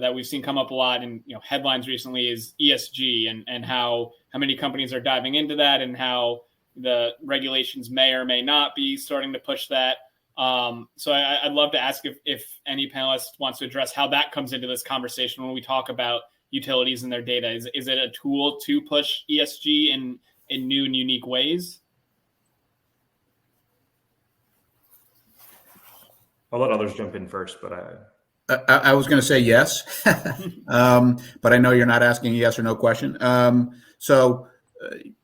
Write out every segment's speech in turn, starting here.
that we've seen come up a lot in headlines recently is ESG and how many companies are diving into that and how the regulations may or may not be starting to push that. So I'd love to ask if any panelist wants to address how that comes into this conversation when we talk about utilities and their data. Is it a tool to push ESG in new and unique ways? I'll let others jump in first, but I was going to say yes, but I know you're not asking a yes or no question.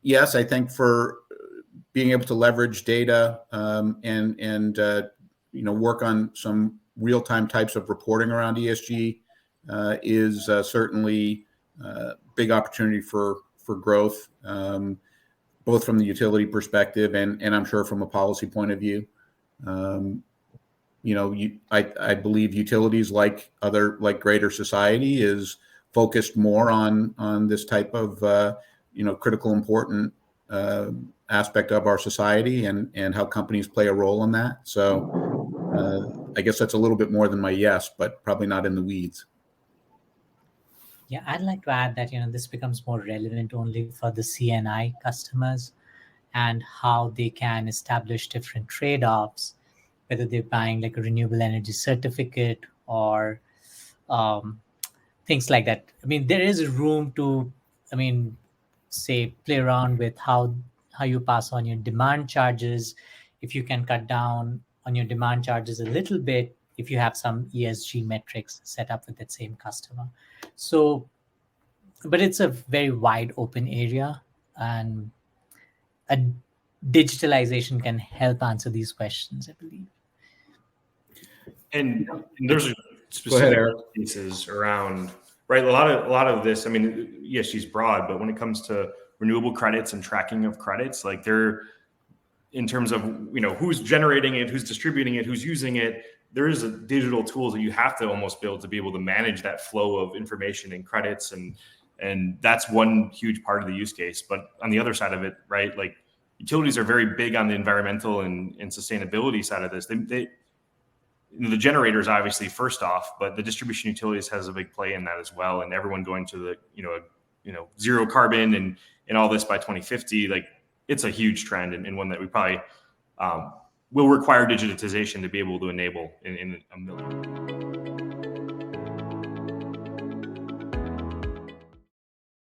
Yes, I think for being able to leverage data and work on some real-time types of reporting around ESG is certainly a big opportunity for growth, both from the utility perspective and I'm sure from a policy point of view. I believe utilities like greater society is focused more on this type of critical important aspect of our society and how companies play a role in that. So I guess that's a little bit more than my yes, but probably not in the weeds. Yeah, I'd like to add that this becomes more relevant only for the CNI customers and how they can establish different trade-offs, whether they're buying like a renewable energy certificate or things like that. I mean, there is room to, say, play around with how you pass on your demand charges. If you can cut down on your demand charges a little bit, if you have some ESG metrics set up with that same customer. So, but it's a very wide open area, and a digitalization can help answer these questions, I believe. And there's specific cases around, right? A lot of this, ESG is broad, but when it comes to renewable credits and tracking of credits, like they're in terms of, who's generating it, who's distributing it, who's using it, there is a digital tools that you have to almost build to be able to manage that flow of information and credits. And that's one huge part of the use case. But on the other side of it, right, like utilities are very big on the environmental and sustainability side of this. The generators obviously first off, but the distribution utilities has a big play in that as well. And everyone going to the, zero carbon and all this by 2050, like it's a huge trend and one that we probably will require digitization to be able to enable in a million.